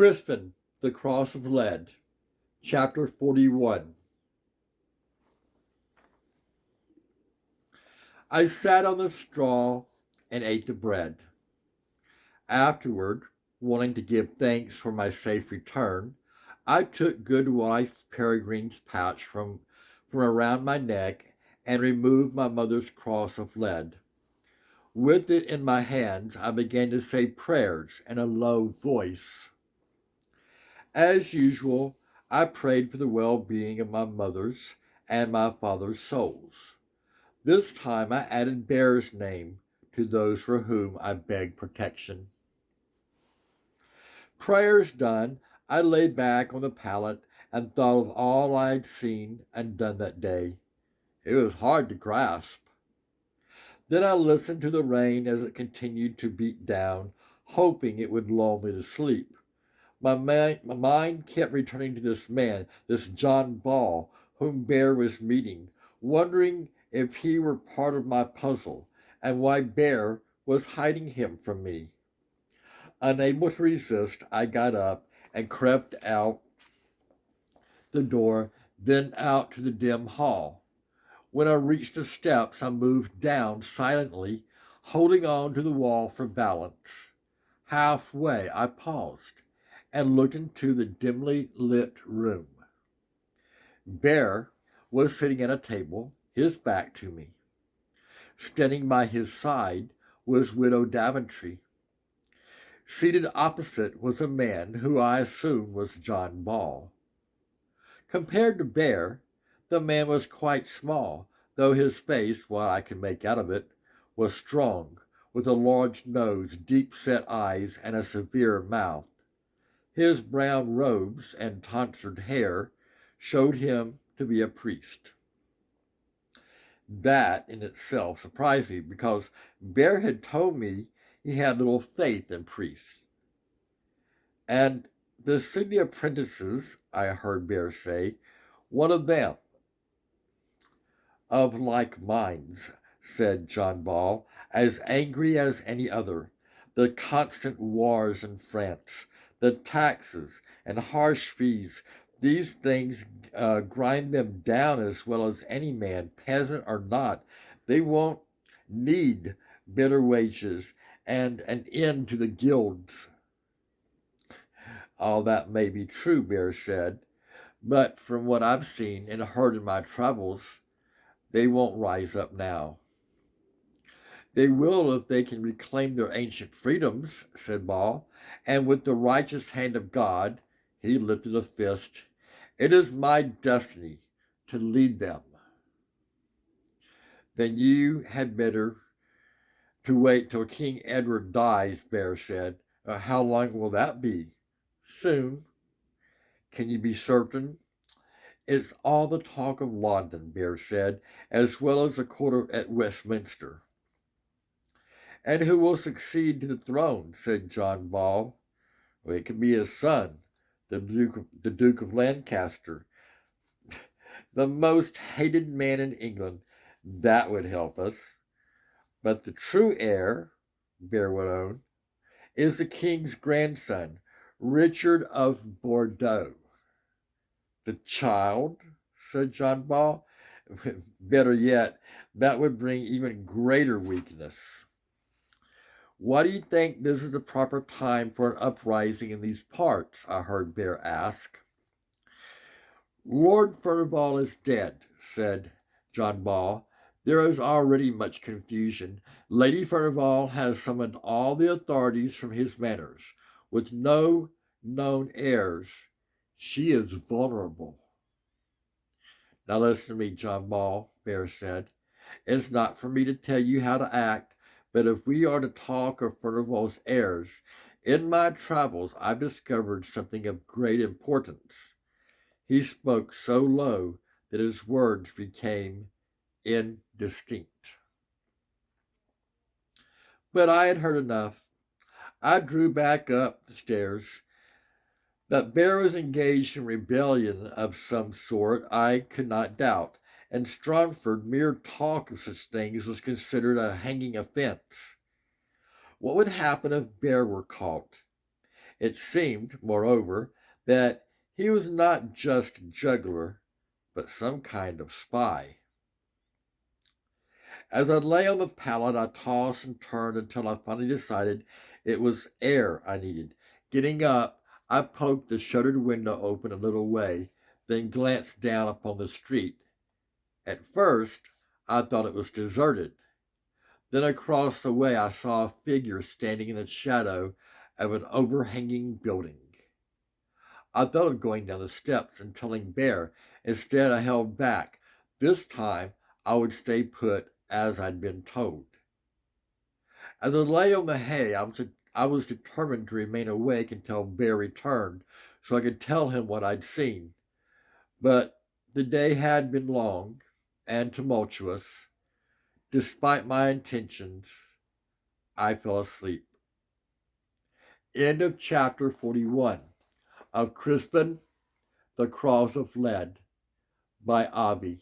Crispin, the Cross of Lead, Chapter 41. I sat on the straw and ate the bread. Afterward, wanting to give thanks for my safe return, I took Goodwife Peregrine's pouch from around my neck and removed my mother's cross of lead. With it in my hands, I began to say prayers in a low voice. As usual, I prayed for the well-being of my mother's and my father's souls. This time I added Bear's name to those for whom I begged protection. Prayers done, I lay back on the pallet and thought of all I had seen and done that day. It was hard to grasp. Then I listened to the rain as it continued to beat down, hoping it would lull me to sleep. My mind kept returning to this man, this John Ball, whom Bear was meeting, wondering if he were part of my puzzle, and why Bear was hiding him from me. Unable to resist, I got up and crept out the door, then out to the dim hall. When I reached the steps, I moved down silently, holding on to the wall for balance. Halfway, I paused and looked into the dimly lit room. Bear was sitting at a table, his back to me. Standing by his side was Widow Daventry. Seated opposite was a man who I assumed was John Ball. Compared to Bear, the man was quite small, though his face, what I could make out of it, was strong, with a large nose, deep-set eyes, and a severe mouth. His brown robes and tonsured hair showed him to be a priest. That in itself surprised me, because Bear had told me he had little faith in priests. And the city apprentices, I heard Bear say, one of them. Of like minds, said John Ball, as angry as any other. The constant wars in France, the taxes and harsh fees, these things grind them down as well as any man, peasant or not. They won't need better wages and an end to the guilds. All that may be true, Bear said, but from what I've seen and heard in my travels, they won't rise up now. They will if they can reclaim their ancient freedoms, said Ball, and with the righteous hand of God, he lifted a fist. It is my destiny to lead them. Then you had better to wait till King Edward dies, Bear said. How long will that be? Soon. Can you be certain? It's all the talk of London, Bear said, as well as the court at Westminster. And who will succeed to the throne, said John Ball. Well, it could be his son, the Duke of Lancaster, the most hated man in England. That would help us. But the true heir, Bear went on, is the king's grandson, Richard of Bordeaux. The child, said John Ball. Better yet, that would bring even greater weakness. Why do you think this is the proper time for an uprising in these parts? I heard Bear ask. Lord Furnival is dead, said John Ball. There is already much confusion. Lady Furnival has summoned all the authorities from his manors. With no known heirs, she is vulnerable. Now listen to me, John Ball, Bear said. It's not for me to tell you how to act, but if we are to talk of Furnival's heirs, in my travels I've discovered something of great importance. He spoke so low that his words became indistinct. But I had heard enough. I drew back up the stairs. That Bear was engaged in rebellion of some sort I could not doubt, and Strongford mere talk of such things was considered a hanging offense. What would happen if Bear were caught? It seemed, moreover, that he was not just a juggler, but some kind of spy. As I lay on the pallet, I tossed and turned until I finally decided it was air I needed. Getting up, I poked the shuttered window open a little way, then glanced down upon the street. At first, I thought it was deserted. Then across the way, I saw a figure standing in the shadow of an overhanging building. I thought of going down the steps and telling Bear. Instead, I held back. This time, I would stay put as I'd been told. As I lay on the hay, I was determined to remain awake until Bear returned so I could tell him what I'd seen. But the day had been long and tumultuous. Despite my intentions, I fell asleep. End of chapter 41 of Crispin, The Cross of Lead by Avi.